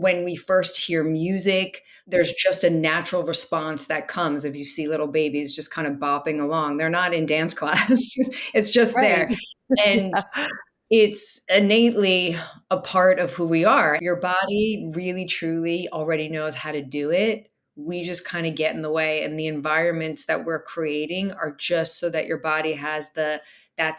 when we first hear music, there's just a natural response that comes if you see little babies just kind of bopping along. They're not in dance class. It's just Right. there. And it's innately a part of who we are. Your body really, truly already knows how to do it. We just kind of get in the way, and the environments that we're creating are just so that your body has that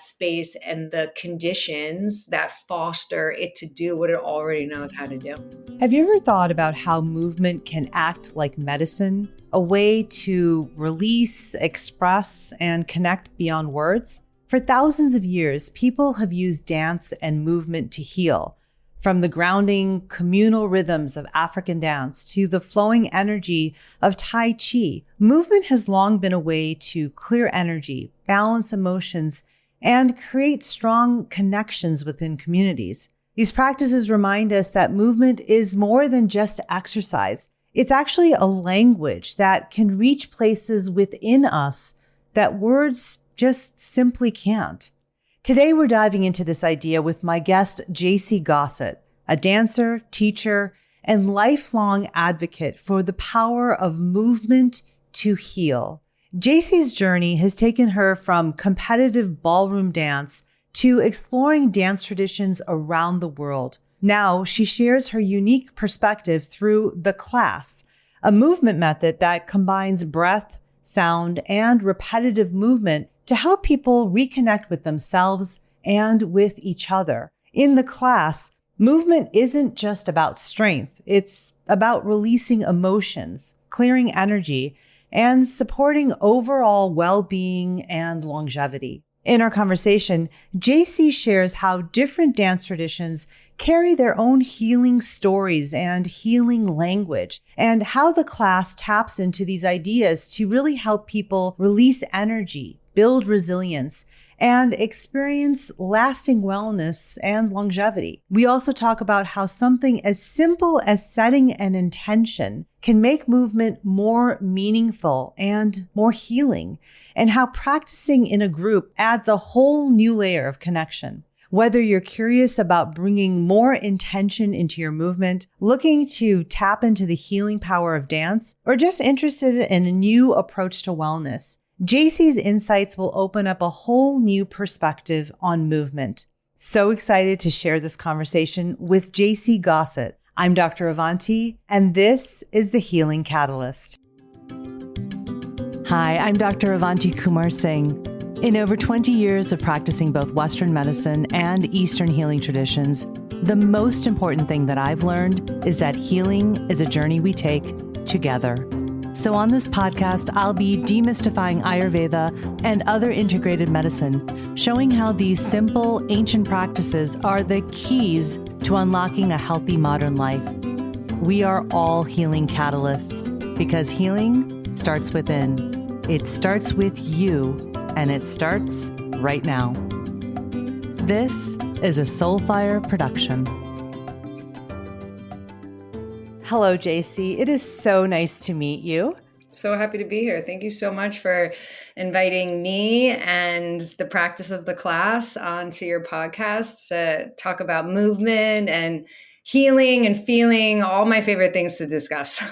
space and the conditions that foster it to do what it already knows how to do. Have you ever thought about how movement can act like medicine, a way to release, express, and connect beyond words? For thousands of years, people have used dance and movement to heal. From the grounding communal rhythms of African dance to the flowing energy of Tai Chi, movement has long been a way to clear energy, balance emotions, and create strong connections within communities. These practices remind us that movement is more than just exercise. It's actually a language that can reach places within us that words just simply can't. Today, we're diving into this idea with my guest, Jaycee Gossett, a dancer, teacher, and lifelong advocate for the power of movement to heal. Jaycee's journey has taken her from competitive ballroom dance to exploring dance traditions around the world. Now, she shares her unique perspective through the class, a movement method that combines breath, sound, and repetitive movement to help people reconnect with themselves and with each other. In the class, movement isn't just about strength. It's about releasing emotions, clearing energy, and supporting overall well-being and longevity. In our conversation, Jaycee shares how different dance traditions carry their own healing stories and healing language, and how the class taps into these ideas to really help people release energy, build resilience, and experience lasting wellness and longevity. We also talk about how something as simple as setting an intention can make movement more meaningful and more healing, and how practicing in a group adds a whole new layer of connection. Whether you're curious about bringing more intention into your movement, looking to tap into the healing power of dance, or just interested in a new approach to wellness, Jaycee's insights will open up a whole new perspective on movement. So excited to share this conversation with Jaycee Gossett. I'm Dr. Avanti, and this is The Healing Catalyst. Hi, I'm Dr. Avanti Kumar Singh. In over 20 years of practicing both Western medicine and Eastern healing traditions, the most important thing that I've learned is that healing is a journey we take together. So on this podcast, I'll be demystifying Ayurveda and other integrated medicine, showing how these simple, ancient practices are the keys to unlocking a healthy modern life. We are all healing catalysts because healing starts within. It starts with you, and it starts right now. This is a Soulfire production. Hello, Jaycee. It is so nice to meet you. So happy to be here. Thank you so much for inviting me and the practice of the class onto your podcast to talk about movement and healing and feeling, all my favorite things to discuss.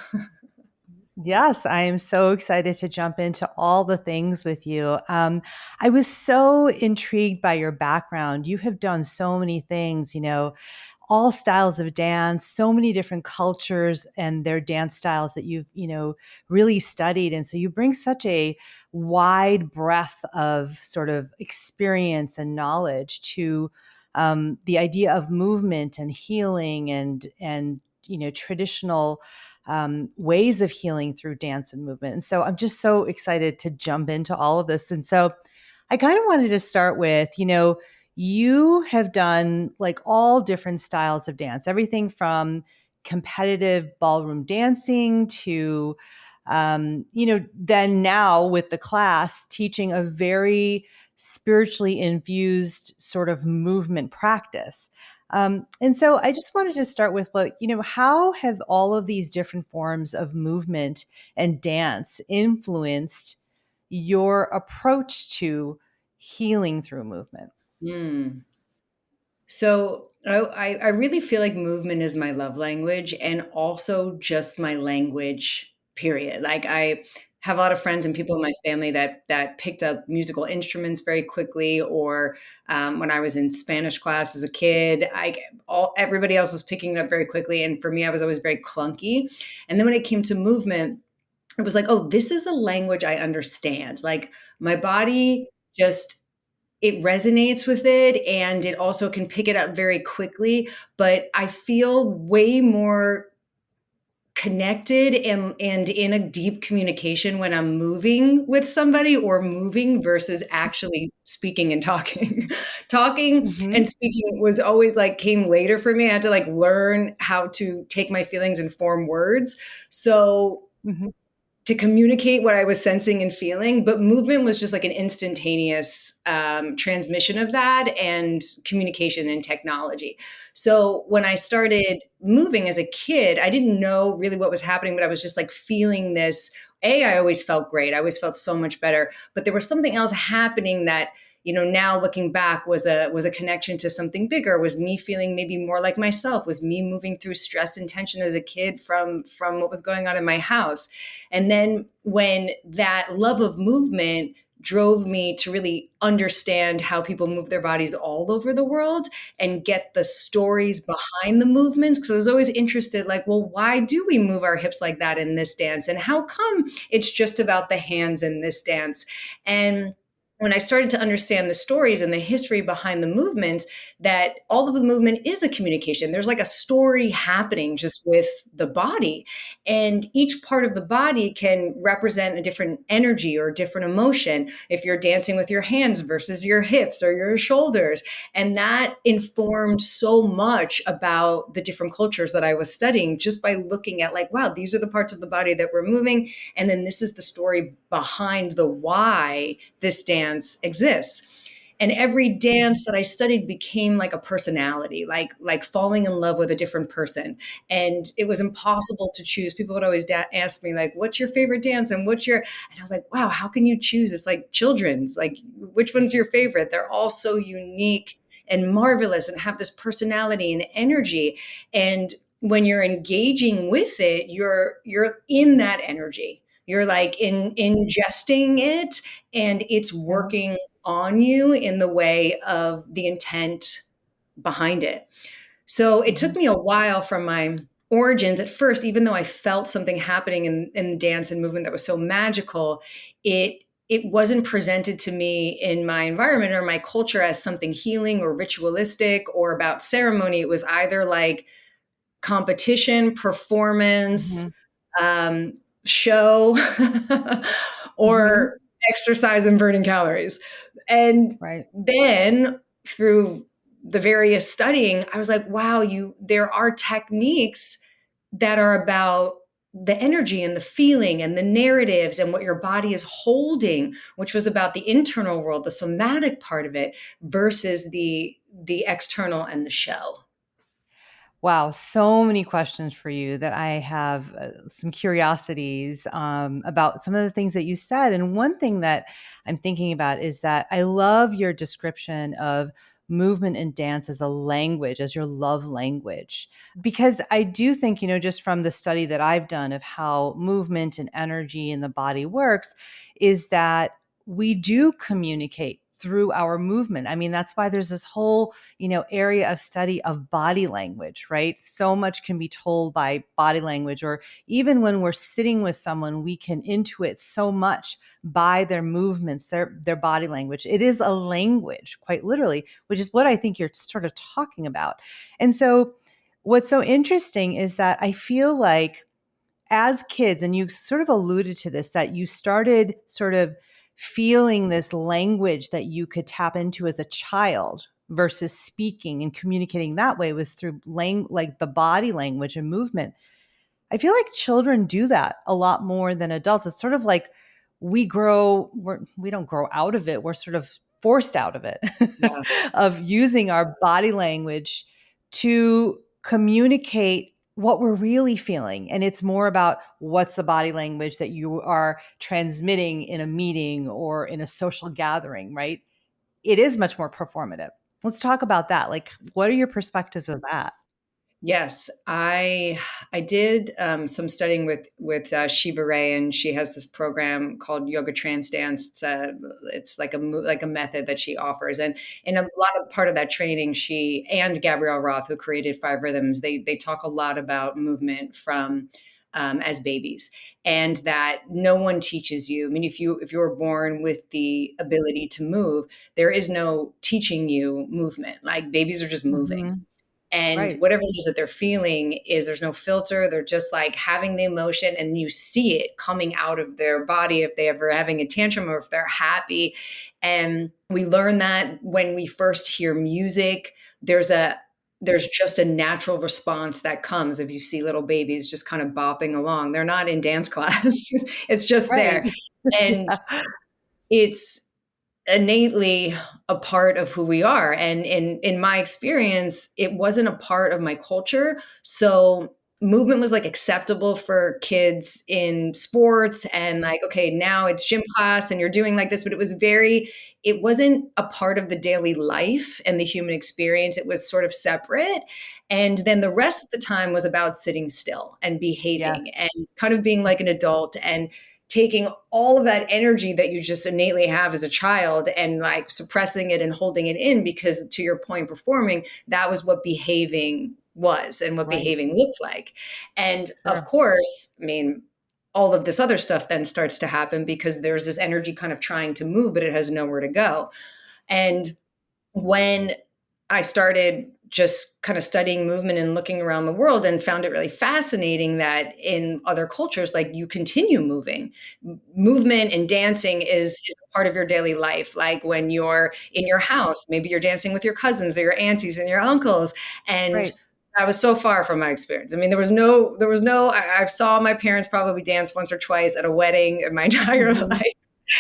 Yes, I am so excited to jump into all the things with you. I was so intrigued by your background. You have done so many things, all styles of dance, so many different cultures and their dance styles that you've, really studied. And so you bring such a wide breadth of sort of experience and knowledge to the idea of movement and healing and traditional ways of healing through dance and movement. And so I'm just so excited to jump into all of this. And so I kind of wanted to start with, you have done like all different styles of dance, everything from competitive ballroom dancing to, then now with the class teaching a very spiritually infused sort of movement practice. And so I just wanted to start with, how have all of these different forms of movement and dance influenced your approach to healing through movement? So I really feel like movement is my love language and also just my language, period. Like I have a lot of friends and people in my family that picked up musical instruments very quickly, or when I was in Spanish class as a kid, all everybody else was picking it up very quickly, and for me, I was always very clunky. And then when it came to movement, it was like, oh, this is a language I understand. Like my body just it resonates with it and it also can pick it up very quickly, but I feel way more connected and in a deep communication when I'm moving with somebody or moving versus actually speaking and talking. Talking Hmm. and speaking was always like came later for me. I had to like learn how to take my feelings and form words. So Hmm. to communicate what I was sensing and feeling, but movement was just like an instantaneous transmission of that and communication and technology. So when I started moving as a kid, I didn't know really what was happening, but I was just like feeling this. I always felt great. I always felt so much better, but there was something else happening that now looking back was a connection to something bigger, was me feeling maybe more like myself, was me moving through stress and tension as a kid from what was going on in my house. And then when that love of movement drove me to really understand how people move their bodies all over the world and get the stories behind the movements, because I was always interested, like, well, why do we move our hips like that in this dance, and how come it's just about the hands in this dance? And when I started to understand the stories and the history behind the movements, that all of the movement is a communication. There's like a story happening just with the body, and each part of the body can represent a different energy or a different emotion. If you're dancing with your hands versus your hips or your shoulders. And that informed so much about the different cultures that I was studying just by looking at, like, wow, these are the parts of the body that we're moving. And then this is the story behind the why this dance exists. And every dance that I studied became like a personality, like falling in love with a different person. And it was impossible to choose. People would always ask me, like, what's your favorite dance, and what's your, and I was like, wow, how can you choose? It's like children's, like, which one's your favorite? They're all so unique and marvelous and have this personality and energy. And when you're engaging with it, you're in that energy. You're like ingesting it, and it's Yeah. working on you in the way of the intent behind it. So it Hmm. took me a while from my origins. At first, even though I felt something happening in dance and movement that was so magical, it wasn't presented to me in my environment or my culture as something healing or ritualistic or about ceremony. It was either like competition, performance, Hmm. um, show, Hmm. or exercise and burning calories. And Right. then through the various studying, I was like, wow, there are techniques that are about the energy and the feeling and the narratives and what your body is holding, which was about the internal world, the somatic part of it versus the external and the show. Wow, so many questions for you that I have some curiosities about some of the things that you said. And one thing that I'm thinking about is that I love your description of movement and dance as a language, as your love language. Because I do think, just from the study that I've done of how movement and energy in the body works, is that we do communicate through our movement. I mean, that's why there's this whole area of study of body language, right? So much can be told by body language, or even when we're sitting with someone, we can intuit so much by their movements, their body language. It is a language, quite literally, which is what I think you're sort of talking about. And so what's so interesting is that I feel like as kids, and you sort of alluded to this, that you started sort of feeling this language that you could tap into as a child versus speaking and communicating that way was through like the body language and movement. I feel like children do that a lot more than adults. It's sort of like we don't grow out of it. We're sort of forced out of it, Yeah. of using our body language to communicate what we're really feeling. And it's more about what's the body language that you are transmitting in a meeting or in a social gathering, right? It is much more performative. Let's talk about that. Like, what are your perspectives of that? Yes, I did some studying with Shiva Ray, and she has this program called Yoga Trance Dance. It's like like a method that she offers, and in a lot of part of that training, she and Gabrielle Roth, who created Five Rhythms, they talk a lot about movement from as babies, and that no one teaches you. I mean, if you were born with the ability to move, there is no teaching you movement. Like babies are just moving, Hmm. and Right. whatever it is that they're feeling is there's no filter. They're just like having the emotion, and you see it coming out of their body if they ever having a tantrum or if they're happy. And we learn that when we first hear music, there's a there's just a natural response that comes if you see little babies just kind of bopping along. They're not in dance class. It's just Right. there. And Yeah. it's innately a part of who we are. And in my experience, it wasn't a part of my culture. So movement was like acceptable for kids in sports, and like, okay, now it's gym class and you're doing like this, but it wasn't a part of the daily life and the human experience. It was sort of separate. And then the rest of the time was about sitting still and behaving Yes. and kind of being like an adult and taking all of that energy that you just innately have as a child and like suppressing it and holding it in, because to your point, performing, that was what behaving was and what Right. behaving looked like. And of Sure. course, I mean, all of this other stuff then starts to happen because there's this energy kind of trying to move, but it has nowhere to go. And when I started just kind of studying movement and looking around the world, and found it really fascinating that in other cultures, like, you continue moving. Movement and dancing is a part of your daily life. Like when you're in your house, maybe you're dancing with your cousins or your aunties and your uncles. And Right. that was so far from my experience. I mean, I saw my parents probably dance once or twice at a wedding in my entire Hmm. life.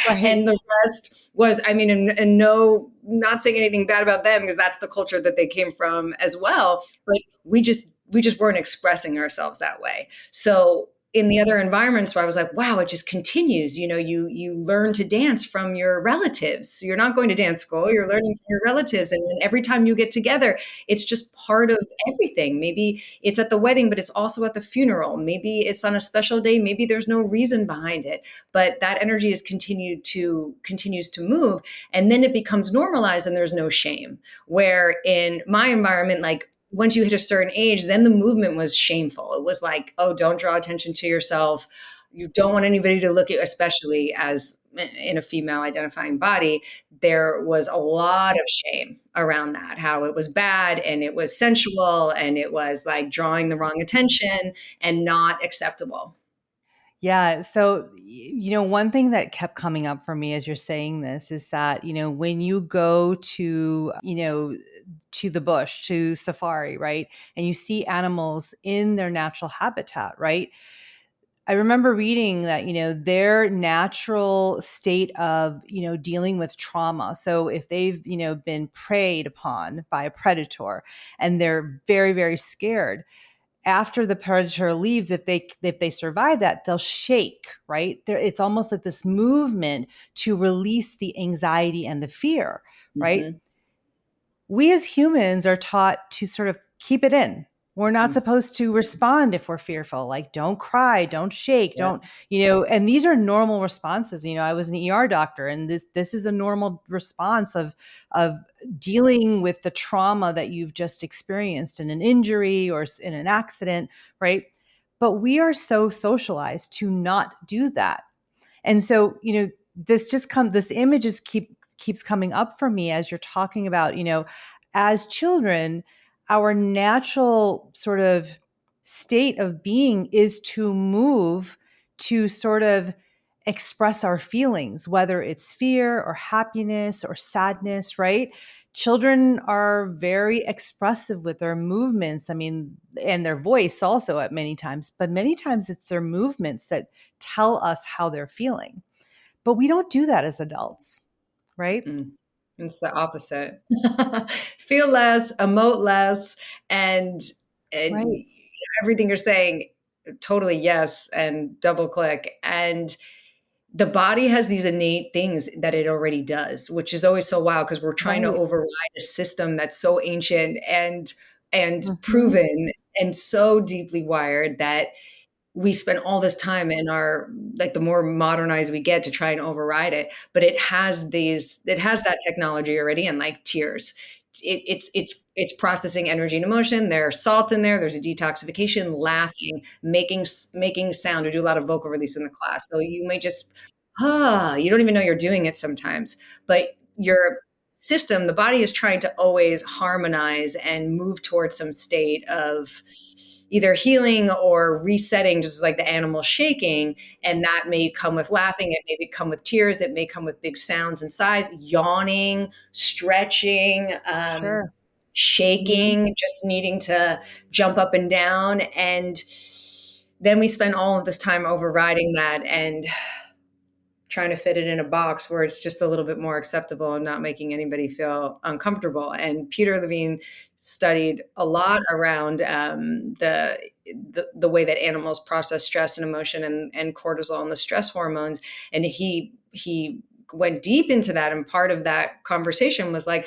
Right. And the rest was, I mean, and no, not saying anything bad about them because that's the culture that they came from as well. But we just weren't expressing ourselves that way. So in the other environments where I was like, wow, it just continues. You learn to dance from your relatives. So you're not going to dance school, you're learning from your relatives. And then every time you get together, it's just part of everything. Maybe it's at the wedding, but it's also at the funeral. Maybe it's on a special day. Maybe there's no reason behind it, but that energy is continues to move, and then it becomes normalized and there's no shame. Where in my environment, like, once you hit a certain age, then the movement was shameful. It was like, oh, don't draw attention to yourself. You don't want anybody to look at you, especially as in a female identifying body. There was a lot of shame around that, how it was bad and it was sensual and it was like drawing the wrong attention and not acceptable. Yeah. So, one thing that kept coming up for me as you're saying this is that, when you go to the bush, to safari, right? And you see animals in their natural habitat, right? I remember reading that, their natural state of, dealing with trauma. So if they've, been preyed upon by a predator and they're very, very scared, after the predator leaves, if they survive that, they'll shake, right? It's almost like this movement to release the anxiety and the fear, right? Hmm. We as humans are taught to sort of keep it in. We're not supposed to respond if we're fearful, like don't cry, don't shake, don't, Yes. and these are normal responses. I was an ER doctor, and this is a normal response of dealing with the trauma that you've just experienced in an injury or in an accident, right? But we are so socialized to not do that. And so, this image keeps coming up for me as you're talking about, as children, our natural sort of state of being is to move, to sort of express our feelings, whether it's fear or happiness or sadness, right? Children are very expressive with their movements. I mean, and their voice also at many times, but many times it's their movements that tell us how they're feeling. But we don't do that as adults, right? Mm. It's the opposite. Feel less, emote less, and and Right. everything you're saying, totally yes, and double click. And the body has these innate things that it already does, which is always so wild because we're trying to Right. override a system that's so ancient and Hmm. proven and so deeply wired that we spend all this time in our, like, the more modernized we get to try and override it, but it has that technology already, and like tears, it's processing energy and emotion. There's salt in there, there's a detoxification, laughing, making sound. We do a lot of vocal release in the class, so you may just you don't even know you're doing it sometimes, but your system, the body, is trying to always harmonize and move towards some state of either healing or resetting, just like the animal shaking. And that may come with laughing, it may come with tears, it may come with big sounds and sighs, yawning, stretching, Sure. Hmm. shaking, just needing to jump up and down. And then we spend all of this time overriding that and trying to fit it in a box where it's just a little bit more acceptable and not making anybody feel uncomfortable. And Peter Levine studied a lot around the way that animals process stress and emotion, and cortisol and the stress hormones. And he went deep into that, and part of that conversation was like,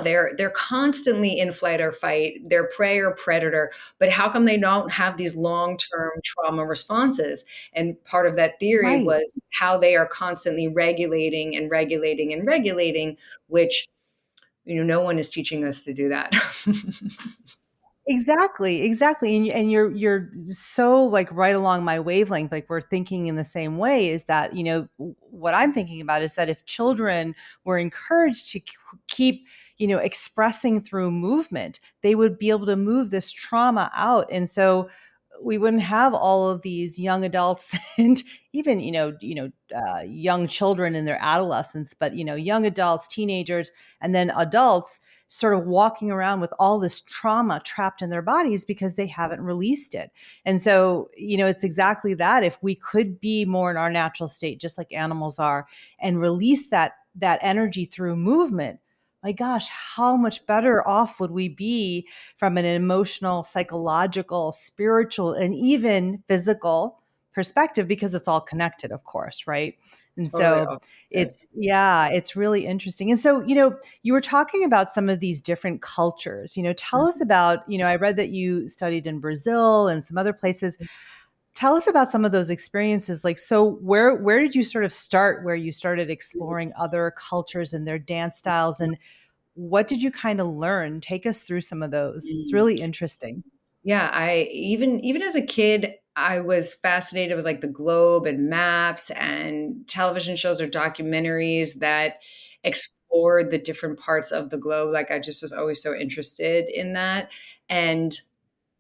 they're constantly in flight or fight, they're prey or predator, but how come they don't have these long-term trauma responses? And part of that theory Right. was how they are constantly regulating and regulating and regulating, which, no one is teaching us to do that. Exactly, exactly. And you're so like right along my wavelength. Like we're thinking in the same way. Is that, what I'm thinking about is that if children were encouraged to keep, expressing through movement, they would be able to move this trauma out. And so we wouldn't have all of these young adults and even, young children in their adolescence, but, young adults, teenagers, and then adults sort of walking around with all this trauma trapped in their bodies because they haven't released it. And so, it's exactly that. If we could be more in our natural state, just like animals are, and release that energy through movement, my gosh, how much better off would we be from an emotional, psychological, spiritual, and even physical perspective, because it's all connected, of course, right? And Totally so off. yeah, it's really interesting. And so, you were talking about some of these different cultures. Tell us about, I read that you studied in Brazil and some other places. Tell us about some of those experiences. Like, so where did you sort of start, where you started exploring other cultures and their dance styles, and what did you kind of learn? Take us through some of those. It's Mhm. really interesting. Yeah, I even as a kid, I was fascinated with like the globe and maps and television shows or documentaries that explored the different parts of the globe. Like, I just was always so interested in that. And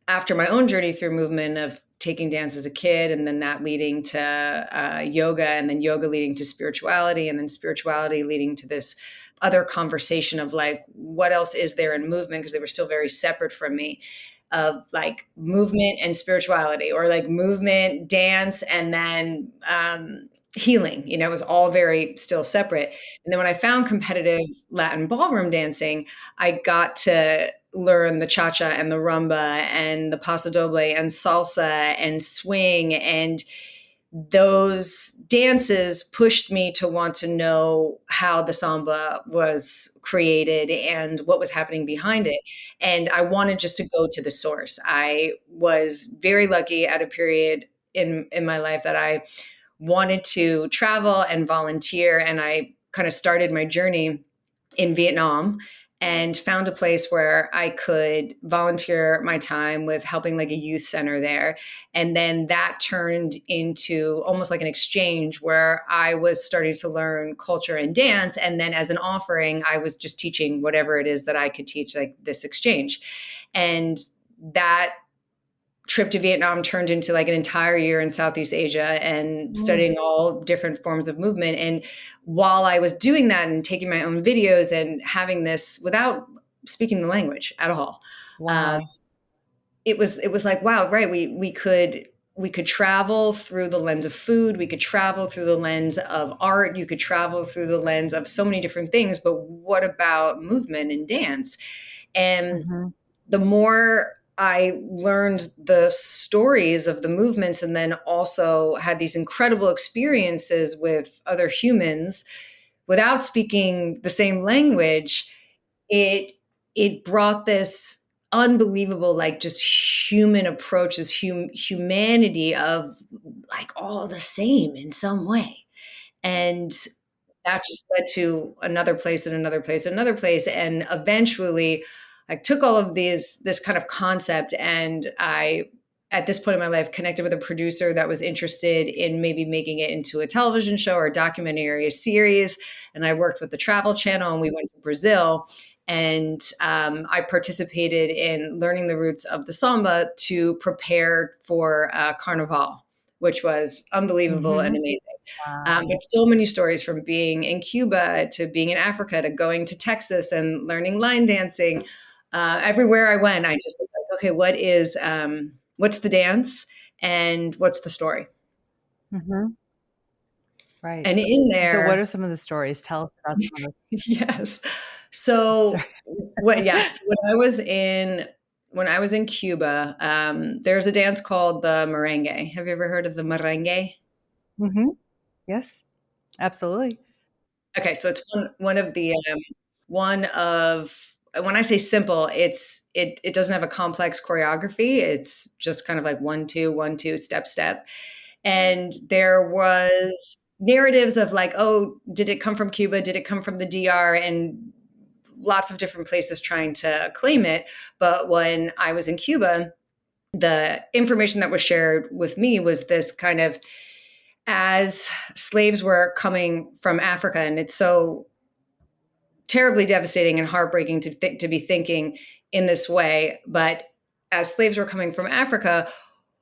after my own journey through movement of taking dance as a kid, and then that leading to yoga, and then yoga leading to spirituality, and then spirituality leading to this other conversation of like, what else is there in movement? Because they were still very separate from me, of like movement and spirituality, or like movement, dance, and then healing. It was all very still separate. And then when I found competitive Latin ballroom dancing, I got to learn the cha-cha and the rumba and the paso doble and salsa and swing, and those dances pushed me to want to know how the samba was created and what was happening behind it. And I wanted just to go to the source. I was very lucky at a period in my life that I wanted to travel and volunteer, and I kind of started my journey in Vietnam and found a place where I could volunteer my time with helping like a youth center there. And then that turned into almost like an exchange where I was starting to learn culture and dance. And then as an offering, I was just teaching whatever it is that I could teach, like this exchange. And that trip to Vietnam turned into like an entire year in Southeast Asia and Mm. studying all different forms of movement. And while I was doing that and taking my own videos and having this without speaking the language at all, um, Wow. it was like, wow, right? We could travel through the lens of food. We could travel through the lens of art. You could travel through the lens of so many different things. But what about movement and dance? And Mhm. the more I learned the stories of the movements and then also had these incredible experiences with other humans without speaking the same language, it it brought this unbelievable like just human approach, this humanity of like all the same in some way. And that just led to another place and another place and another place. And eventually I took all of this kind of concept, and I, at this point in my life, connected with a producer that was interested in maybe making it into a television show or a documentary, a series. And I worked with the Travel Channel, and we went to Brazil. And I participated in learning the roots of the samba to prepare for Carnival, which was unbelievable and Hmm. amazing. Wow. But so many stories, from being in Cuba to being in Africa to going to Texas and learning line dancing. Everywhere I went, I just was like, okay, what's the dance and what's the story? Hmm. Right. And in And so, what are there, some of the stories? Tell us about some of yes. the. So Sorry. what? Yes, when I was in Cuba, there's a dance called the merengue. Have you ever heard of the merengue? Hmm. Yes, absolutely. Okay, so it's one of when I say simple, it doesn't have a complex choreography. It's just kind of like 1 2 1 2 step step. And there was narratives of like, oh, did it come from Cuba? Did it come from the DR? And lots of different places trying to claim it. But when I was in Cuba, the information that was shared with me was this kind of, as slaves were coming from Africa, and it's so terribly devastating and heartbreaking to be thinking in this way. But as slaves were coming from Africa,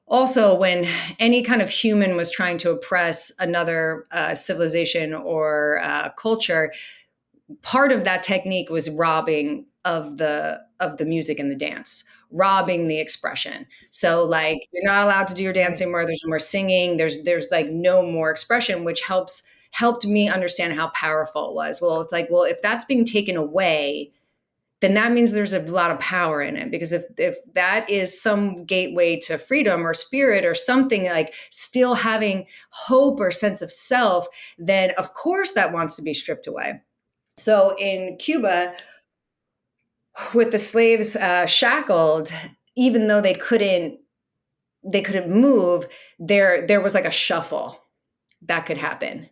also when any kind of human was trying to oppress another civilization or culture, part of that technique was robbing of the music and the dance, robbing the expression. So like you're not allowed to do your dance Right. anymore. There's no more singing. There's like no more expression, which helped me understand how powerful it was. Well, it's like, well, if that's being taken away, then that means there's a lot of power in it, because if that is some gateway to freedom or spirit or something, like still having hope or sense of self, then of course that wants to be stripped away. So in Cuba, with the slaves shackled, even though they couldn't move, there was like a shuffle that could happen.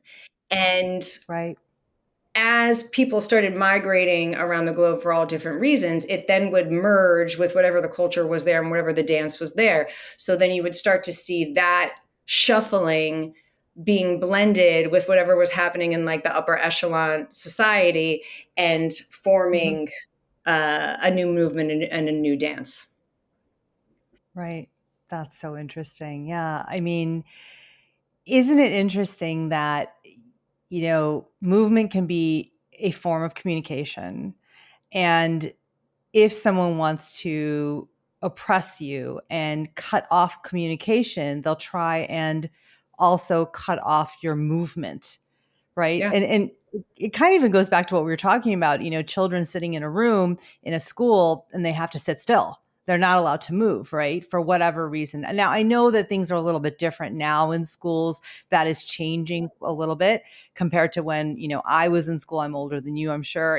And Right. as people started migrating around the globe for all different reasons, it then would merge with whatever the culture was there and whatever the dance was there. So then you would start to see that shuffling being blended with whatever was happening in like the upper echelon society, and Hmm. forming a new movement and a new dance. Right. That's so interesting. Yeah. I mean, isn't it interesting that, movement can be a form of communication? And if someone wants to oppress you and cut off communication, they'll try and also cut off your movement, right? Yeah. And it kind of even goes back to what we were talking about, children sitting in a room in a school and they have to sit still. They're not allowed to move, right? For whatever reason. And now I know that things are a little bit different now in schools. That is changing a little bit compared to when, I was in school. I'm older than you, I'm sure,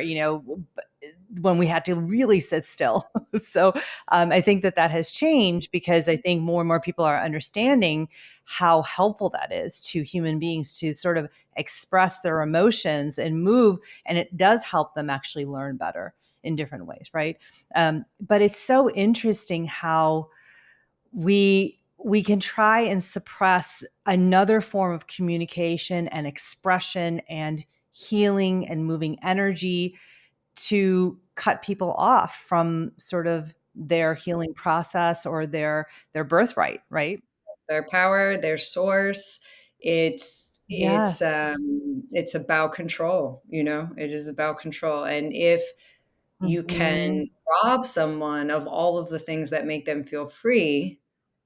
when we had to really sit still. So I think that has changed because I think more and more people are understanding how helpful that is to human beings to sort of express their emotions and move. And it does help them actually learn better in different ways, right? But it's so interesting how we can try and suppress another form of communication and expression and healing and moving energy to cut people off from sort of their healing process or their birthright, right? Their power, their source. Yes. It's about control. It is about control. And if you Mhm. can rob someone of all of the things that make them feel free,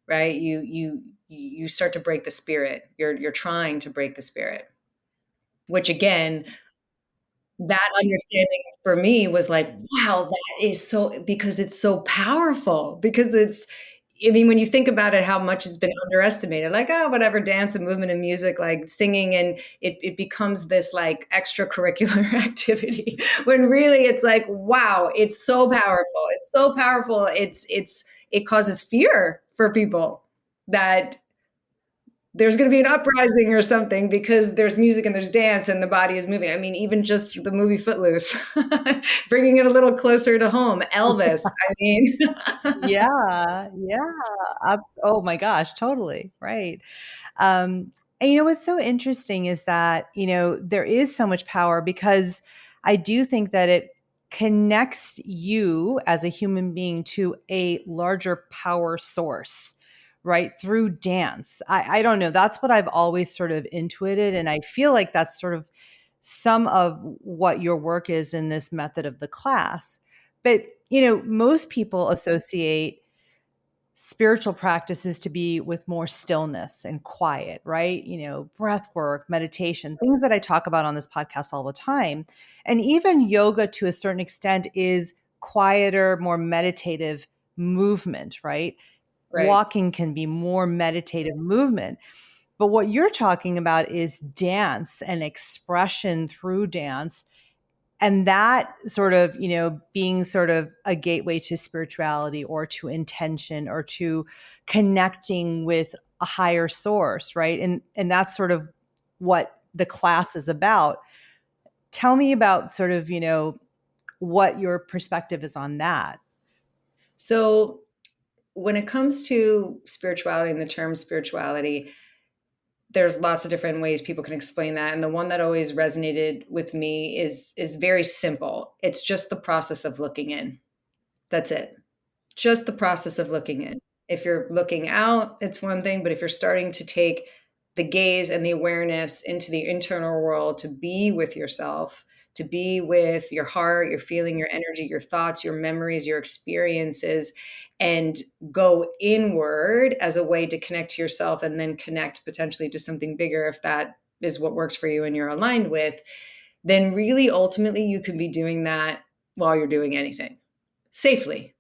right? You start to break the spirit. You're trying to break the spirit, which again, that understanding. for me was like, wow, that is so, because it's so powerful, because it's, I mean, when you think about it, how much has been underestimated, like, oh, whatever, dance and movement and music, like singing, and it becomes this like extracurricular activity when really it's like, wow, it's so powerful. It's so powerful. It causes fear for people that there's going to be an uprising or something because there's music and there's dance and the body is moving. I mean, even just the movie Footloose, bringing it a little closer to home. Elvis, I mean, Yeah, yeah. Oh my gosh, totally. Right. And what's so interesting is that, there is so much power because I do think that it connects you as a human being to a larger power source, right? Through dance. I don't know. That's what I've always sort of intuited. And I feel like that's sort of some of what your work is in this method of the class. But, most people associate spiritual practices to be with more stillness and quiet, right? Breath work, meditation, things that I talk about on this podcast all the time. And even yoga to a certain extent is quieter, more meditative movement, right? right. Walking can be more meditative movement. But what you're talking about is dance and expression through dance, and that sort of being sort of a gateway to spirituality or to intention or to connecting with a higher source, right? And that's sort of what the class is about. Tell me about sort of what your perspective is on that. So when it comes to spirituality and the term spirituality, there's lots of different ways people can explain that, and the one that always resonated with me is very simple. It's just the process of looking in. That's it. Just the process of looking in. If you're looking out, it's one thing, but if you're starting to take the gaze and the awareness into the internal world to be with yourself, to be with your heart, your feeling, your energy, your thoughts, your memories, your experiences, and go inward as a way to connect to yourself and then connect potentially to something bigger if that is what works for you and you're aligned with, then really ultimately you can be doing that while you're doing anything safely,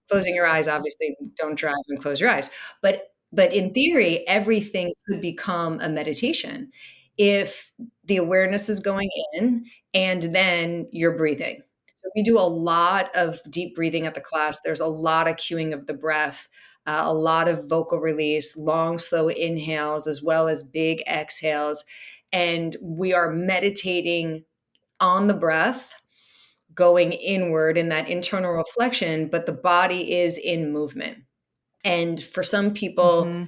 closing your eyes, obviously don't drive and close your eyes. But in theory, everything could become a meditation if the awareness is going in and then you're breathing. So we do a lot of deep breathing at the class. There's a lot of cueing of the breath, a lot of vocal release, long, slow inhales, as well as big exhales. And we are meditating on the breath, going inward in that internal reflection, but the body is in movement. And for some people, Hmm.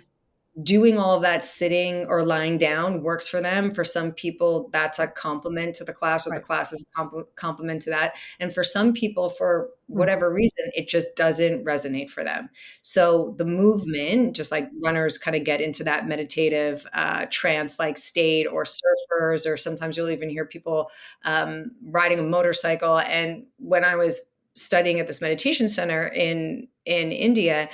doing all of that sitting or lying down works for them. For some people, that's a complement to the class, or the Right. class is a complement to that. And for some people, for Mhm. whatever reason, it just doesn't resonate for them. So the movement, just like runners kind of get into that meditative trance like state, or surfers, or sometimes you'll even hear people riding a motorcycle. And when I was studying at this meditation center in India,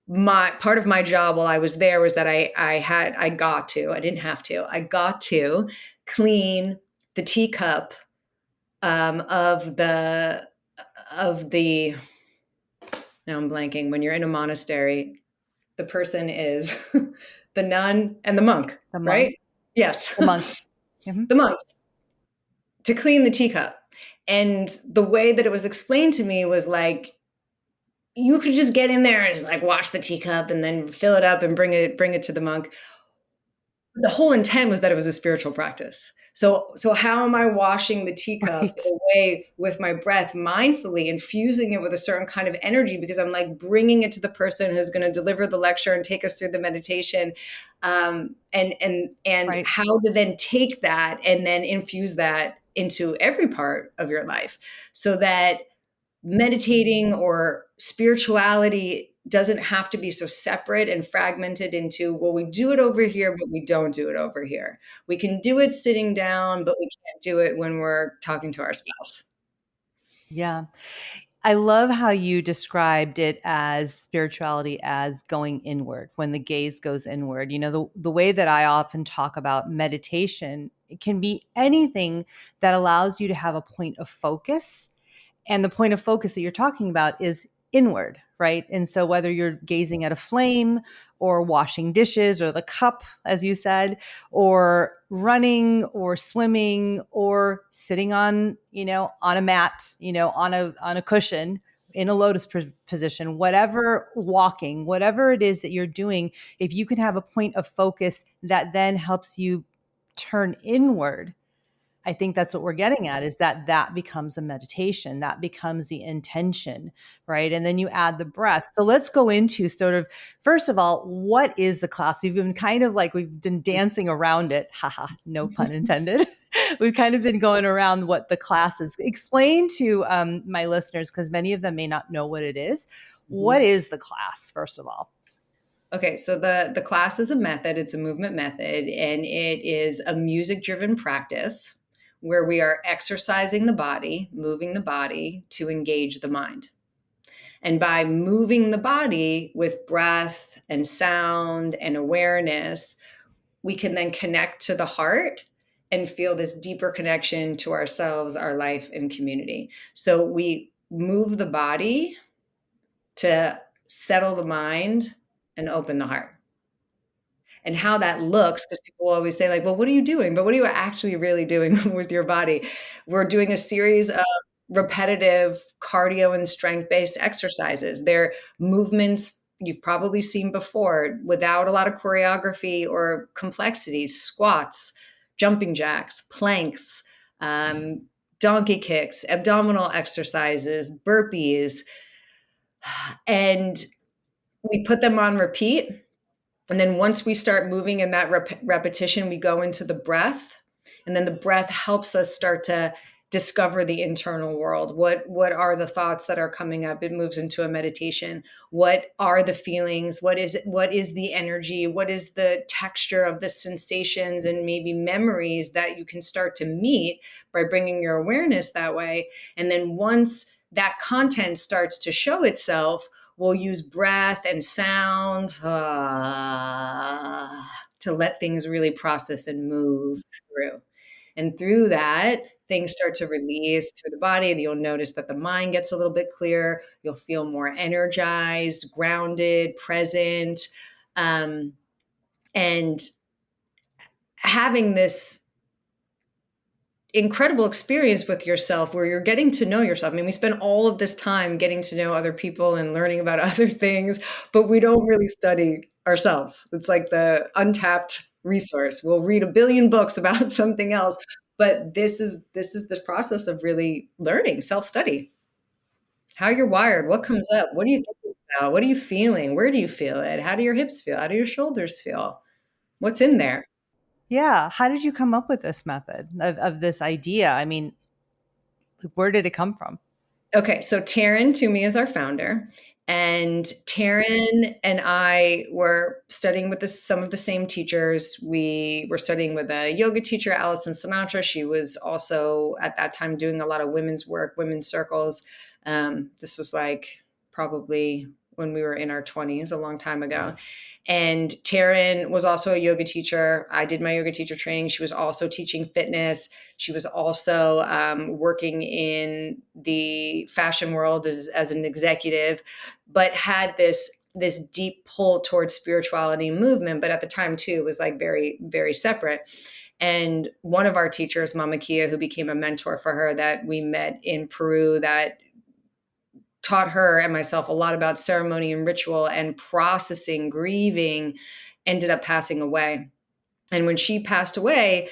my part of my job while I was there was that I got to, I didn't have to, I got to clean the teacup of the now I'm blanking, when you're in a monastery, the person is the nun and the monk, The monk, right? Yes. the monks. Mhm. The monks, to clean the teacup. And the way that it was explained to me was like, you could just get in there and just like wash the teacup and then fill it up and bring it to the monk. The whole intent was that it was a spiritual practice. So how am I washing the teacup Right. in a way with my breath, mindfully infusing it with a certain kind of energy, because I'm like bringing it to the person who's going to deliver the lecture and take us through the meditation, and Right. how to then take that and then infuse that into every part of your life, so that meditating or spirituality doesn't have to be so separate and fragmented into, well, we do it over here, but we don't do it over here. We can do it sitting down, but we can't do it when we're talking to our spouse. Yeah. I love how you described it as spirituality as going inward, when the gaze goes inward. The way that I often talk about meditation It can be anything that allows you to have a point of focus, and the point of focus that you're talking about is inward, right? And so whether you're gazing at a flame or washing dishes or the cup, as you said, or running or swimming or sitting on, on a mat, on a cushion in a lotus position, whatever, walking, whatever it is that you're doing, if you can have a point of focus that then helps you turn inward, I think that's what we're getting at, is that that becomes a meditation, that becomes the intention, right? And then you add the breath. So let's go into sort of, first of all, what is the class? We've been kind of like, we've been dancing around it. Haha, no pun intended. We've kind of been going around what the class is. Explain to my listeners, because many of them may not know what it is. What Mhm. is the class, first of all? Okay, so the class is a method, it's a movement method, and it is a music-driven practice where we are exercising the body, moving the body to engage the mind. And by moving the body with breath and sound and awareness, we can then connect to the heart and feel this deeper connection to ourselves, our life, and community. So we move the body to settle the mind and open the heart. And how that looks, because people always say, like, well, what are you doing? But what are you actually really doing with your body? We're doing a series of repetitive cardio and strength based exercises. They're movements you've probably seen before without a lot of choreography or complexity: squats, jumping jacks, planks, um, donkey kicks, abdominal exercises, burpees. And we put them on repeat, and then once we start moving in that repetition, we go into the breath. And then the breath helps us start to discover the internal world. What are the thoughts that are coming up? It moves into a meditation. What are the feelings? What is the energy? What is the texture of the sensations and maybe memories that you can start to meet by bringing your awareness that way? And then once that content starts to show itself, we'll use breath and sound to let things really process and move through. And through that, things start to release through the body. And you'll notice that the mind gets a little bit clearer. You'll feel more energized, grounded, present. Um, and having this incredible experience with yourself where you're getting to know yourself. I mean, we spend all of this time getting to know other people and learning about other things, but we don't really study ourselves. It's like the untapped resource. We'll read a billion books about something else, but this process of really learning, self-study. How you're wired, what comes up, what do you think about, what are you feeling, where do you feel it, how do your hips feel, how do your shoulders feel, what's in there? Yeah. How did you come up with this method of this idea? I mean, where did it come from? Okay, so Taryn Toomey is our founder, and Taryn and I were studying with some of the same teachers. We were studying with a yoga teacher, Allison Sinatra. She was also at that time doing a lot of women's work, women's circles. This was like probably when we were in our 20s, a long time ago. And Taryn was also a yoga teacher. I did my yoga teacher training. She was also teaching fitness. She was also working in the fashion world as an executive, but had this deep pull towards spirituality and movement. But at the time, too, it was like very, very separate. And one of our teachers, Mama Kia, who became a mentor for her that we met in Peru, that taught her and myself a lot about ceremony and ritual and processing, grieving, ended up passing away. And when she passed away,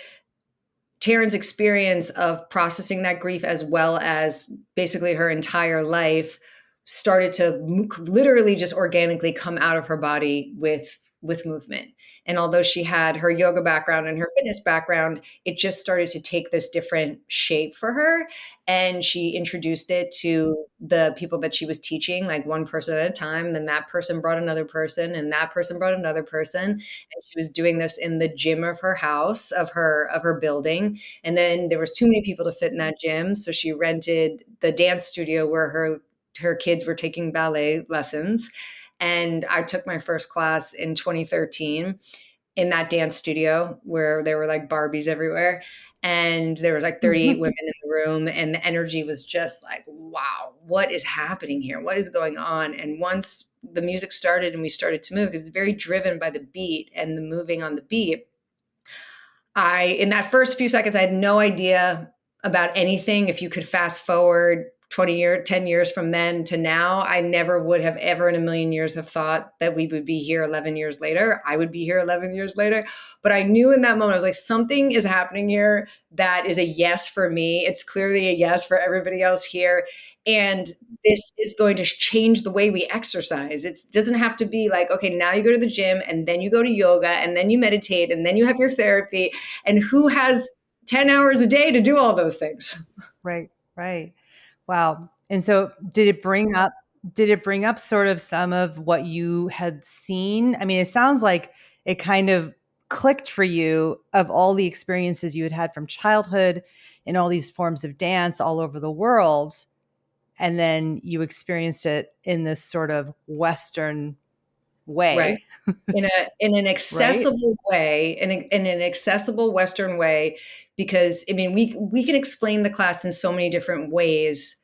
Taryn's experience of processing that grief, as well as basically her entire life, started to literally just organically come out of her body with movement. And although she had her yoga background and her fitness background, it just started to take this different shape for her. And she introduced it to the people that she was teaching, like one person at a time. Then that person brought another person, and that person brought another person. And she was doing this in the gym of her house, of her building. And then there was too many people to fit in that gym, so she rented the dance studio where her kids were taking ballet lessons. And I took my first class in 2013. in that dance studio where there were like Barbies everywhere. And there was like 38 women in the room, and the energy was just like, wow, what is happening here? What is going on? And once the music started and we started to move, because it's very driven by the beat and the moving on the beat, in that first few seconds, I had no idea about anything. If you could fast forward 20 years, 10 years from then to now, I never would have ever in a million years have thought that we would be here 11 years later. I would be here 11 years later. But I knew in that moment, I was like, something is happening here that is a yes for me. It's clearly a yes for everybody else here. And this is going to change the way we exercise. It doesn't have to be like, okay, now you go to the gym and then you go to yoga and then you meditate and then you have your therapy. And who has 10 hours a day to do all those things? Right, right. Wow. And so did it bring up sort of some of what you had seen? I mean, it sounds like it kind of clicked for you of all the experiences you had had from childhood in all these forms of dance all over the world. And then you experienced it in this sort of Western Right. way, In an right? accessible way, in an accessible Western way, because I mean, we can explain the class in so many different ways.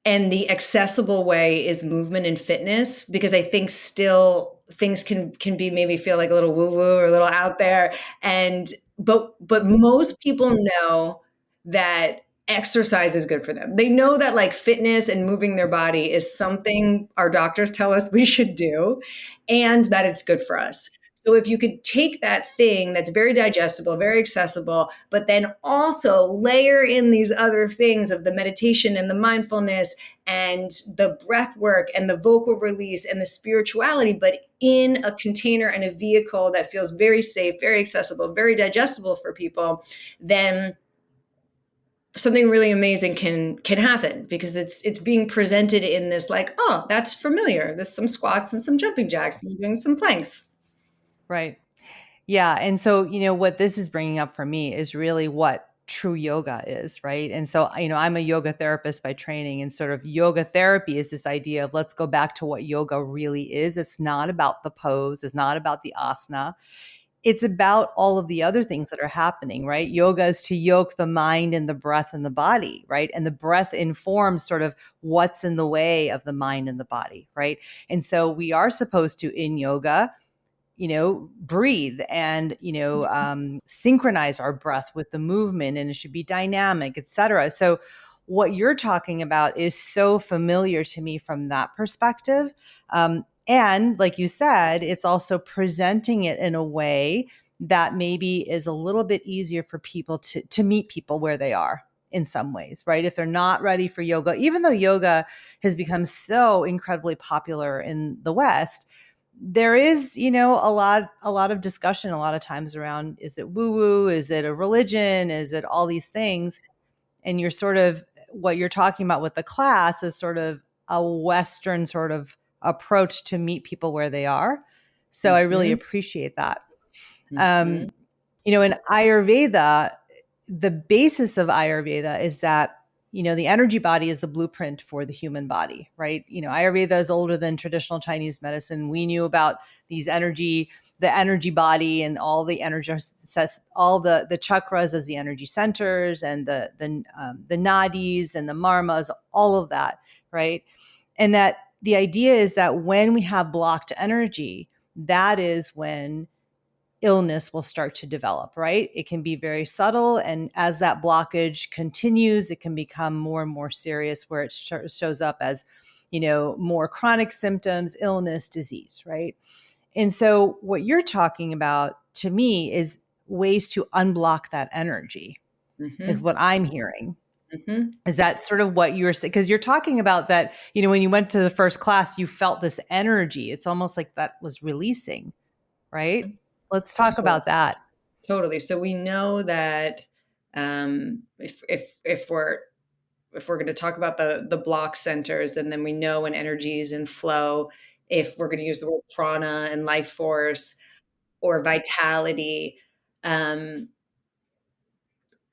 And the accessible way is movement and fitness, because I think still things can be maybe feel like a little woo woo or a little out there. And but most people know that exercise is good for them. They know that like fitness and moving their body is something our doctors tell us we should do, and that it's good for us. So if you could take that thing that's very digestible, very accessible, but then also layer in these other things of the meditation and the mindfulness and the breath work and the vocal release and the spirituality, but in a container and a vehicle that feels very safe, very accessible, very digestible for people, then something really amazing can happen, because it's being presented in this like, oh, that's familiar. There's some squats and some jumping jacks and doing some planks. Right. Yeah. And so, what this is bringing up for me is really what true yoga is, right? And so, I'm a yoga therapist by training, and sort of yoga therapy is this idea of let's go back to what yoga really is. It's not about the pose, it's not about the asana. It's about all of the other things that are happening, right? Yoga is to yoke the mind and the breath and the body, right? And the breath informs sort of what's in the way of the mind and the body, right? And so we are supposed to, in yoga, breathe and, synchronize our breath with the movement, and it should be dynamic, et cetera. So what you're talking about is so familiar to me from that perspective. And like you said, it's also presenting it in a way that maybe is a little bit easier for people to meet people where they are in some ways, right? If they're not ready for yoga, even though yoga has become so incredibly popular in the West, there is, a lot of discussion a lot of times around, is it woo woo? Is it a religion? Is it all these things? And you're sort of, what you're talking about with the class is sort of a Western sort of approach to meet people where they are. So I really Mm-hmm, appreciate that. mm-hmm, Um, in Ayurveda, the basis of Ayurveda is that, the energy body is the blueprint for the human body, right? Ayurveda is older than traditional Chinese medicine. We knew about the energy body, and all the energy, all the chakras as the energy centers, and the nadis and the marmas, all of that, right? And that the idea is that when we have blocked energy, that is when illness will start to develop, right? It can be very subtle. And as that blockage continues, it can become more and more serious, where it shows up as, more chronic symptoms, illness, disease, right? And so what you're talking about to me is ways to unblock that energy, is mm-hmm, what I'm hearing. mm-hmm. Is that sort of what you're saying? Because you're talking about that, when you went to the first class, you felt this energy. It's almost like that was releasing, right? Let's talk Totally. about that. Totally. So we know that if we're going to talk about the block centers, and then we know when energy is in flow, if we're going to use the word prana and life force or vitality, um,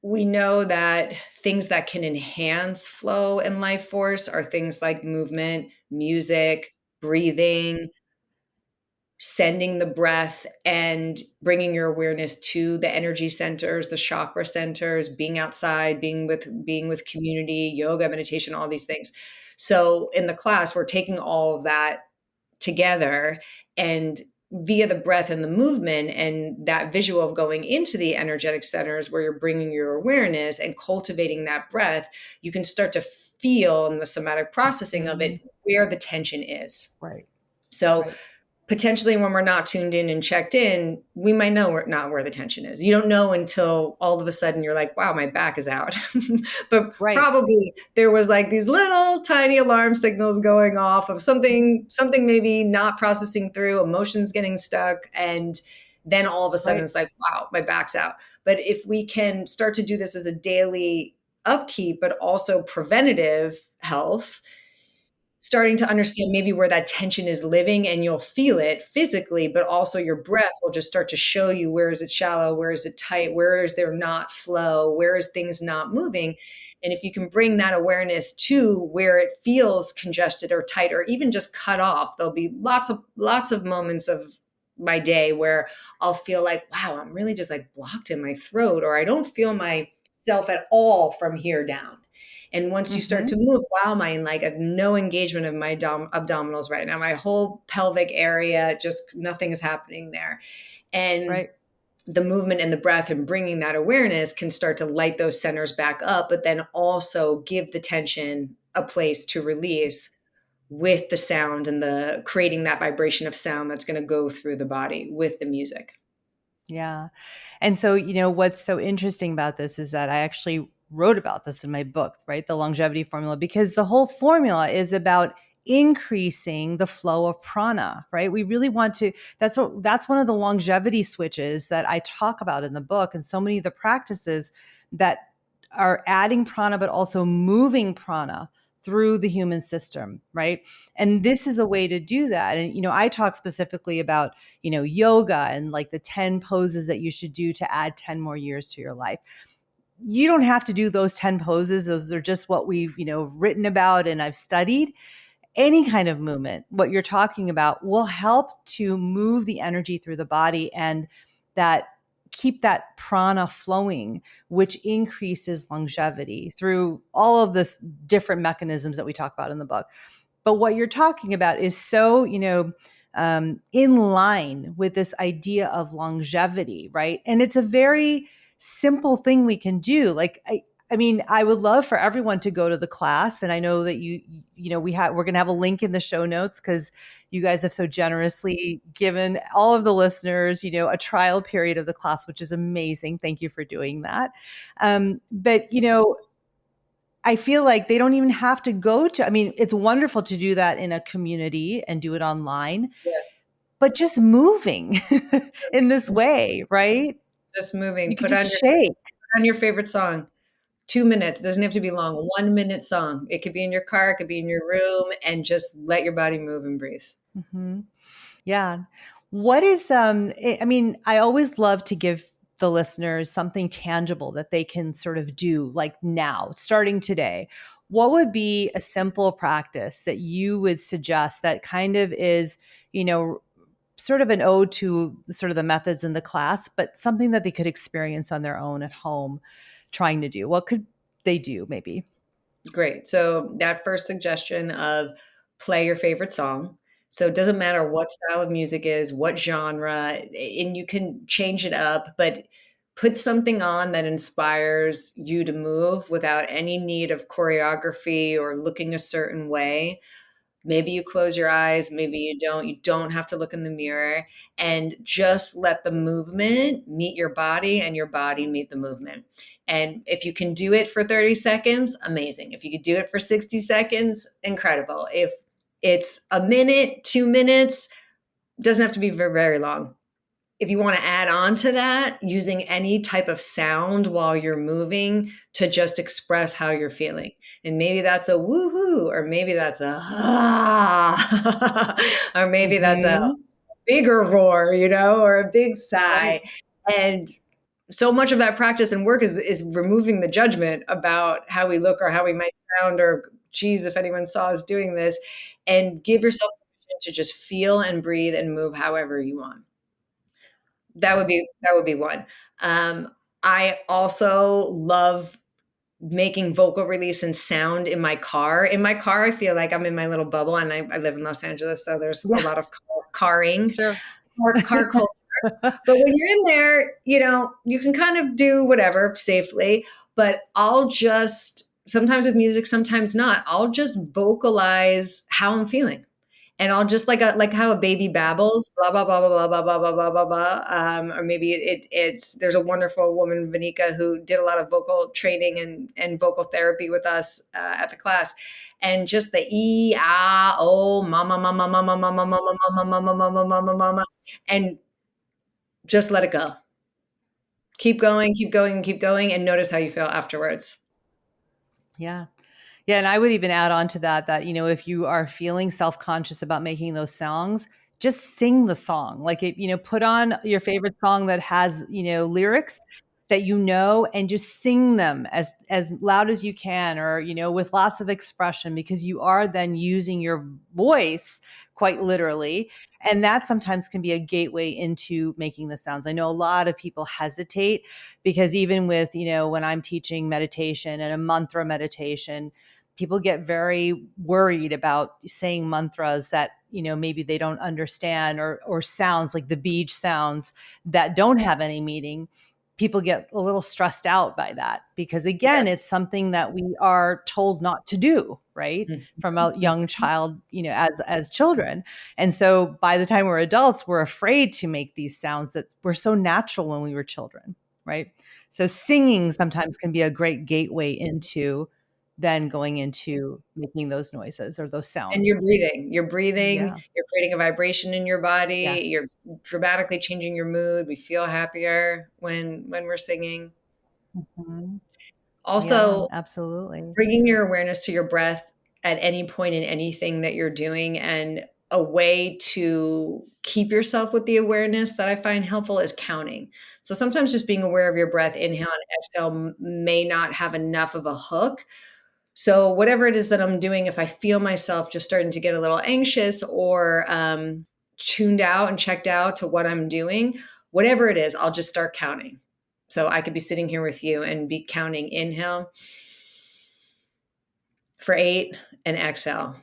we know that things that can enhance flow and life force are things like movement, music, breathing, sending the breath and bringing your awareness to the energy centers, the chakra centers, being outside, being with community, yoga, meditation, all these things. So in the class, we're taking all of that together, and via the breath and the movement and that visual of going into the energetic centers where you're bringing your awareness and cultivating that breath, you can start to feel in the somatic processing of Mhm. it where the tension is. Right. So Right. potentially when we're not tuned in and checked in, we might know we're not where the tension is. You don't know until all of a sudden you're like, wow, my back is out. But Right. probably there was like these little tiny alarm signals going off of something maybe not processing through, emotions getting stuck. And then all of a sudden Right. it's like, wow, my back's out. But if we can start to do this as a daily upkeep, but also preventative health, starting to understand maybe where that tension is living, and you'll feel it physically, but also your breath will just start to show you where is it shallow, where is it tight, where is there not flow, where is things not moving. And if you can bring that awareness to where it feels congested or tight or even just cut off, there'll be lots of moments of my day where I'll feel like, wow, I'm really just like blocked in my throat, or I don't feel myself at all from here down. And once you start to Mhm. move, wow, am I in like a no engagement of my abdominals right now? My whole pelvic area, just nothing is happening there. And Right. the movement and the breath and bringing that awareness can start to light those centers back up, but then also give the tension a place to release with the sound and the creating that vibration of sound that's going to go through the body with the music. Yeah. And so, what's so interesting about this is that I actually wrote about this in my book, right? The longevity formula, because the whole formula is about increasing the flow of prana, right? We really want to, that's one of the longevity switches that I talk about in the book. And so many of the practices that are adding prana, but also moving prana through the human system, right? And this is a way to do that. And, I talk specifically about yoga and like the 10 poses that you should do to add 10 more years to your life. You don't have to do those 10 poses. Those are just what we've, written about and I've studied. Any kind of movement, what you're talking about, will help to move the energy through the body and that keep that prana flowing, which increases longevity through all of this different mechanisms that we talk about in the book. But what you're talking about is so, in line with this idea of longevity, right? And it's a very simple thing we can do. Like, I mean, I would love for everyone to go to the class, and I know that we're going to have a link in the show notes because you guys have so generously given all of the listeners, a trial period of the class, which is amazing. Thank you for doing that. But I feel like they don't even have to go to, I mean, it's wonderful to do that in a community and do it online, Yeah. but just moving in this way, right? Just moving. You could Put just on your shake. put on your favorite song. 2 minutes. It doesn't have to be long. 1 minute song. It could be in your car, it could be in your room, and just let your body move and breathe. Hmm. Yeah. What is, I mean, I always love to give the listeners something tangible that they can sort of do like now, starting today. What would be a simple practice that you would suggest that kind of is, you know, sort of an ode to sort of the methods in the class, but something that they could experience on their own at home trying to do? What could they do maybe? Great. So that first suggestion of play your favorite song. So it doesn't matter what style of music is, what genre, and you can change it up, but put something on that inspires you to move without any need of choreography or looking a certain way. Maybe you close your eyes, maybe you don't. You don't have to look in the mirror, and just let the movement meet your body and your body meet the movement. And if you can do it for 30 seconds, amazing. If you could do it for 60 seconds, incredible. If it's a minute, 2 minutes, doesn't have to be very, very long. If you want to add on to that, using any type of sound while you're moving to just express how you're feeling. And maybe that's a woohoo, or maybe that's a ah, or maybe that's a Hmm. bigger roar, or a big Right. sigh. And so much of that practice and work is removing the judgment about how we look or how we might sound, or geez, if anyone saw us doing this, and give yourself to just feel and breathe and move however you want. That would be one. Um, I also love making vocal release and sound in my car. In my car, I feel like I'm in my little bubble, and I live in Los Angeles, so there's a Yeah, lot of carring, sure. car culture. But when you're in there, you can kind of do whatever safely. But I'll just sometimes with music, sometimes not. I'll just vocalize how I'm feeling. And I'll just like how a baby babbles, blah blah blah blah blah blah blah blah blah blah. Or maybe it's there's a wonderful woman, Vanika, who did a lot of vocal training and vocal therapy with us at the class, and just the e ah oh mama mama mama mama mama mama mama mama mama mama, and just let it go. Keep going, keep going, keep going, and notice how you feel afterwards. Yeah. Yeah, and I would even add on to that, if you are feeling self-conscious about making those songs, just sing the song. Like put on your favorite song that has, lyrics that and just sing them as loud as you can, or with lots of expression, because you are then using your voice quite literally. And that sometimes can be a gateway into making the sounds. I know a lot of people hesitate because even with, when I'm teaching meditation and a mantra meditation, people get very worried about saying mantras that maybe they don't understand, or sounds like the beach sounds that don't have any meaning. People get a little stressed out by that because, Yeah. again, it's something that we are told not to do, right, from a young Mhm. child, as children. And so by the time we're adults, we're afraid to make these sounds that were so natural when we were children, right? So singing sometimes can be a great gateway into then going into making those noises or those And sounds. you're breathing, Yeah. you're creating a vibration in your body, Yes. you're dramatically changing your mood. We feel happier when we're singing. Mhm. Yeah, Also, absolutely. bringing your awareness to your breath at any point in anything that you're doing, and a way to keep yourself with the awareness that I find helpful is counting. So sometimes just being aware of your breath, inhale and exhale, may not have enough of a hook. So whatever it is that I'm doing, if I feel myself just starting to get a little anxious or tuned out and checked out to what I'm doing, whatever it is, I'll just start counting. So I could be sitting here with you and be counting inhale for 8 and exhale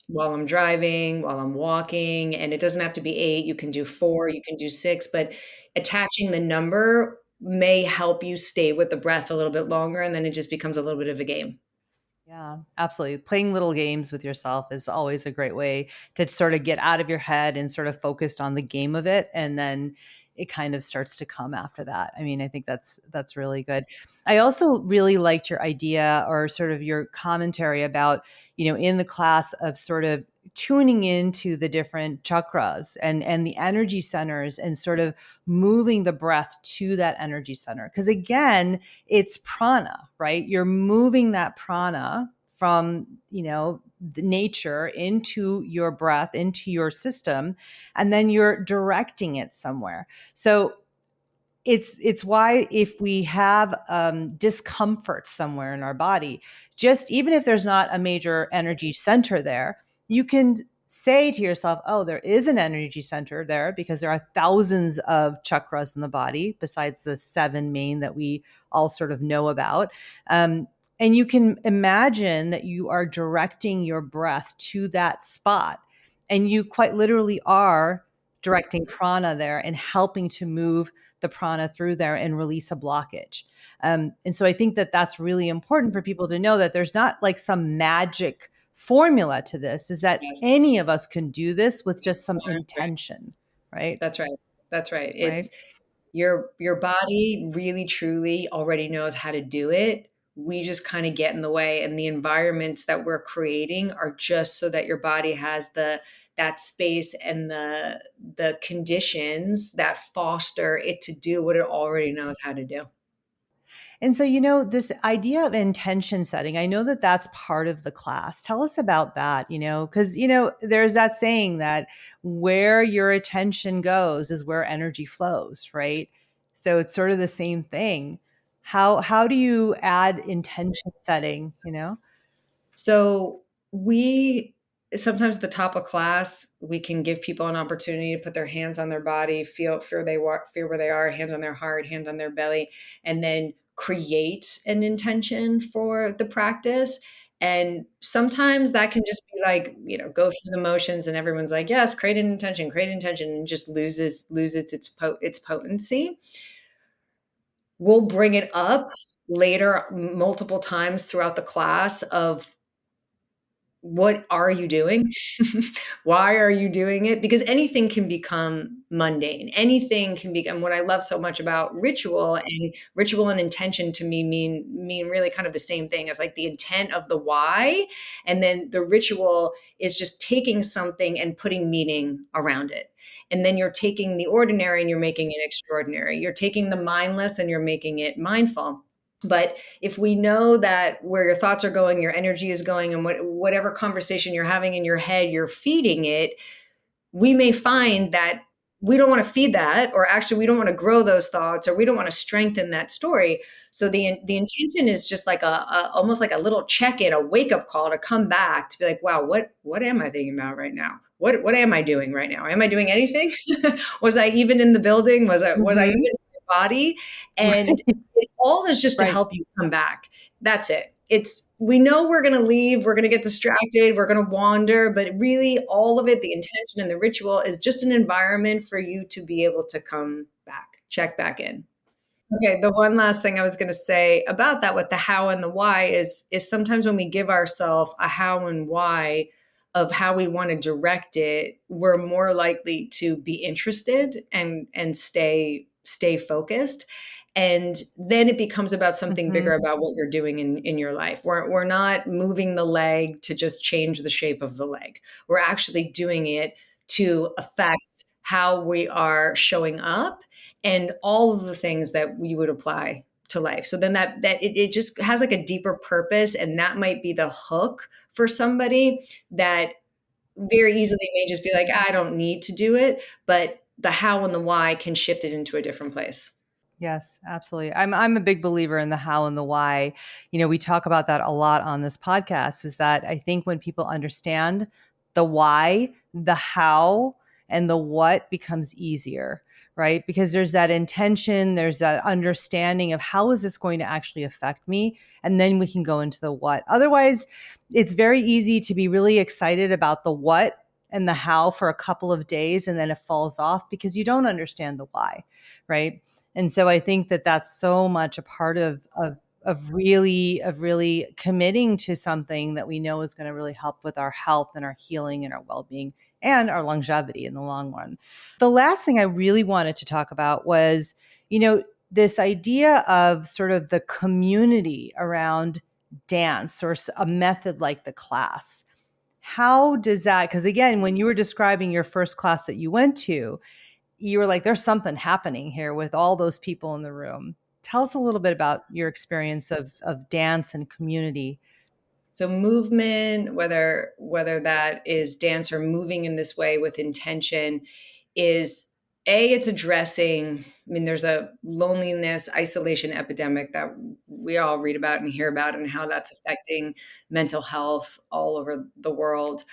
while I'm driving, while I'm walking. And it doesn't have to be 8. You can do 4, you can do 6, but attaching the number may help you stay with the breath a little bit longer. And then it just becomes a little bit of a game. Yeah, absolutely. Playing little games with yourself is always a great way to sort of get out of your head and sort of focused on the game of it. And then it kind of starts to come after that. I mean, I think that's really good. I also really liked your idea, or sort of your commentary about, in the class, of sort of tuning into the different chakras and the energy centers, and sort of moving the breath to that energy center. Because, again, it's prana, right? You're moving that prana from, the nature into your breath, into your system, and then you're directing it somewhere. So it's why, if we have discomfort somewhere in our body, just even if there's not a major energy center there, you can say to yourself, oh, there is an energy center there, because there are thousands of chakras in the body besides the 7 main that we all sort of know about. And you can imagine that you are directing your breath to that spot, and you quite literally are directing prana there and helping to move the prana through there and release a blockage. And so I think that that's really important for people to know, that there's not like some magic formula to this, is that Yes, any of us can do this with just some 100%. intention, right? That's right. That's right. Right. It's your body really truly already knows how to do it. We just kind of get in the way, and the environments that we're creating are just so that your body has that space and the conditions that foster it to do what it already knows how to do. And so, this idea of intention setting, I know that that's part of the class. Tell us about that, because, there's that saying that where your attention goes is where energy flows, right? So it's sort of the same thing. How do you add intention setting, So we sometimes at the top of class, we can give people an opportunity to put their hands on their body, feel where they are, hands on their heart, hands on their belly, and then create an intention for the practice. And sometimes that can just be like, go through the motions and everyone's like, yes, create an intention, and just loses its potency. We'll bring it up later multiple times throughout the class of, what are you doing? Why are you doing it? Because anything can become mundane. Anything can become, what I love so much about ritual and intention to me mean really kind of the same thing as like the intent of the why. And then the ritual is just taking something and putting meaning around it. And then you're taking the ordinary and you're making it extraordinary. You're taking the mindless and you're making it mindful. But if we know that where your thoughts are going, your energy is going, and whatever conversation you're having in your head, you're feeding it, we may find that we don't want to feed that, or actually we don't want to grow those thoughts, or we don't want to strengthen that story. So the intention is just like a almost like a little check-in, a wake-up call to come back to be like, wow, what am I thinking about right now? What am I doing right now? Am I doing anything? Was I even in the building? Was I even Mhm. in my body? And Right. it all is just to Right. help you come back. That's it. It's, we know we're going to leave, we're going to get distracted, we're going to wander, but really all of it, the intention and the ritual, is just an environment for you to be able to come back, check back in. Okay, the one last thing I was going to say about that with the how and the why is sometimes when we give ourselves a how and why of how we want to direct it, we're more likely to be interested and stay focused. And then it becomes about something Mhm. bigger, about what you're doing in your life. We're not moving the leg to just change the shape of the leg. We're actually doing it to affect how we are showing up and all of the things that we would apply to life. So then it just has like a deeper purpose, and that might be the hook for somebody that very easily may just be like, I don't need to do it, but the how and the why can shift it into a different place. Yes, absolutely. I'm a big believer in the how and the why. We talk about that a lot on this podcast, is that I think when people understand the why, the how, and the what becomes easier, right? Because there's that intention, there's that understanding of how is this going to actually affect me? And then we can go into the what. Otherwise, it's very easy to be really excited about the what and the how for a couple of days, and then it falls off because you don't understand the why, right? And so I think that that's so much a part of really committing to something that we know is going to really help with our health and our healing and our well-being and our longevity in the long run. The last thing I really wanted to talk about was, this idea of sort of the community around dance, or a method like the class. How does that, because again, when you were describing your first class that you went to, you were like, there's something happening here with all those people in the room. Tell us a little bit about your experience of dance and community. So movement, whether that is dance or moving in this way with intention, is it's addressing, I mean, there's a loneliness, isolation epidemic that we all read about and hear about, and how that's affecting mental health all over the world.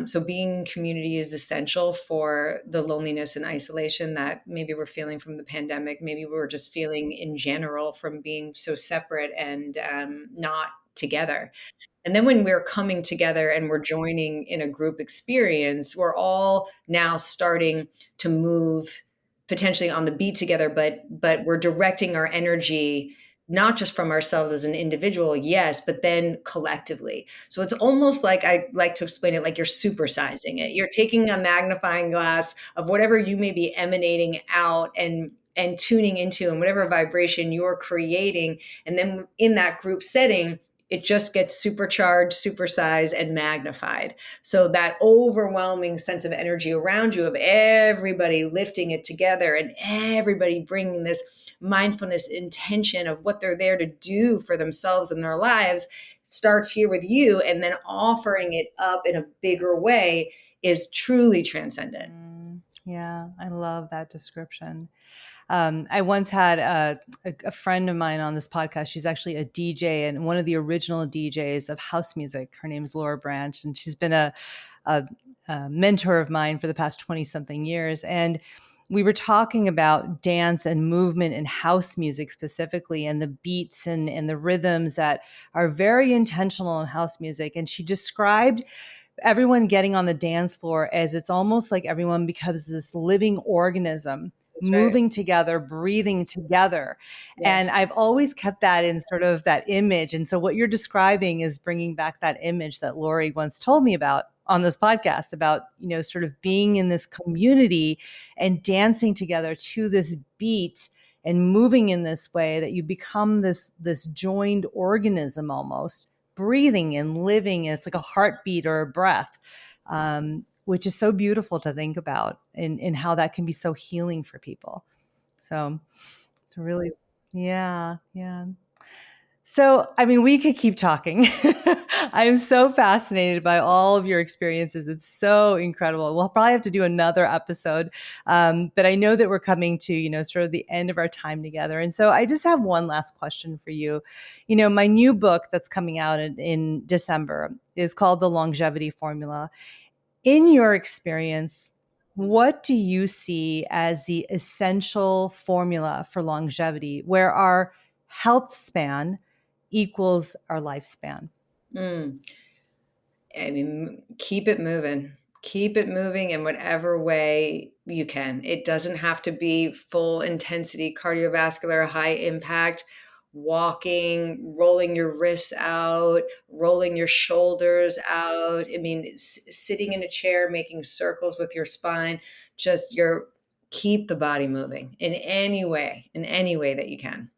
So being in community is essential for the loneliness and isolation that maybe we're feeling from the pandemic. Maybe we're just feeling in general from being so separate and not together. And then when we're coming together and we're joining in a group experience, we're all now starting to move potentially on the beat together, but we're directing our energy not just from ourselves as an individual, yes, but then collectively. So it's almost like, I like to explain it like you're supersizing it. You're taking a magnifying glass of whatever you may be emanating out and tuning into, and whatever vibration you're creating. And then in that group setting, it just gets supercharged, supersized, and magnified. So that overwhelming sense of energy around you, of everybody lifting it together and everybody bringing this mindfulness intention of what they're there to do for themselves and their lives, starts here with you, and then offering it up in a bigger way is truly transcendent. Yeah, I love that description. I once had a friend of mine on this podcast. She's actually a DJ and one of the original DJs of house music. Her name's Laura Branch, and she's been a mentor of mine for the past 20 something years. And we were talking about dance and movement and house music specifically, and the beats and the rhythms that are very intentional in house music. And she described everyone getting on the dance floor as it's almost like everyone becomes this living organism, That's right. moving together, breathing together. And Yes. I've always kept that in sort of that image. And so what you're describing is bringing back that image that Lori once told me about on this podcast about, sort of being in this community and dancing together to this beat and moving in this way that you become this joined organism almost, breathing and living. It's like a heartbeat or a breath, which is so beautiful to think about, and how that can be so healing for people. So it's really, yeah, yeah. So, I mean, we could keep talking. I'm so fascinated by all of your experiences. It's so incredible. We'll probably have to do another episode. But I know that we're coming to, sort of the end of our time together. And so I just have one last question for you. My new book that's coming out in December is called The Longevity Formula. In your experience, what do you see as the essential formula for longevity where our health span equals our lifespan? Mm. I mean, keep it moving. Keep it moving in whatever way you can. It doesn't have to be full intensity cardiovascular, high impact walking, rolling your wrists out, rolling your shoulders out. I mean, sitting in a chair, making circles with your spine, just your keep the body moving in any way that you can.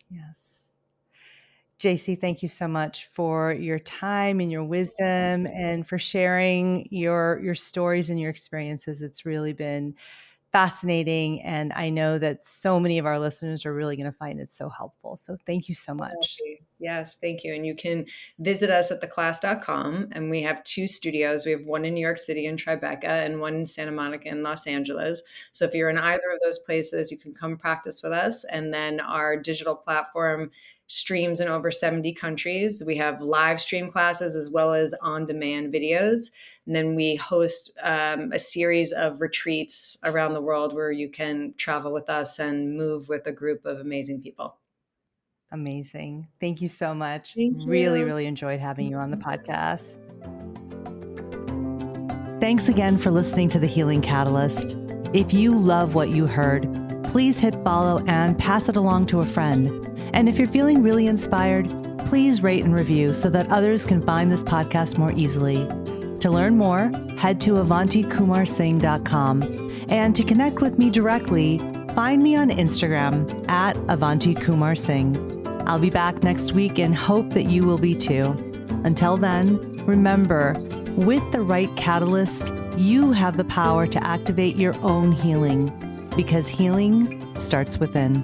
Yes. Jaycee, thank you so much for your time and your wisdom and for sharing your stories and your experiences. It's really been fascinating. And I know that so many of our listeners are really going to find it so helpful. So thank you so much. Yes, thank you. And you can visit us at theclass.com. And we have 2 studios. We have one in New York City in Tribeca and one in Santa Monica in Los Angeles. So if you're in either of those places, you can come practice with us. And then our digital platform streams in over 70 countries. We have live stream classes as well as on-demand videos. And then we host a series of retreats around the world where you can travel with us and move with a group of amazing people. Amazing. Thank you so much. Thank Really, you. really enjoyed having you on the podcast. Thanks again for listening to The Healing Catalyst. If you love what you heard, please hit follow and pass it along to a friend. And if you're feeling really inspired, please rate and review so that others can find this podcast more easily. To learn more, head to avantiKumarSingh.com. And to connect with me directly, find me on Instagram at AvantiKumarSingh. I'll be back next week and hope that you will be too. Until then, remember, with the right catalyst, you have the power to activate your own healing, because healing starts within.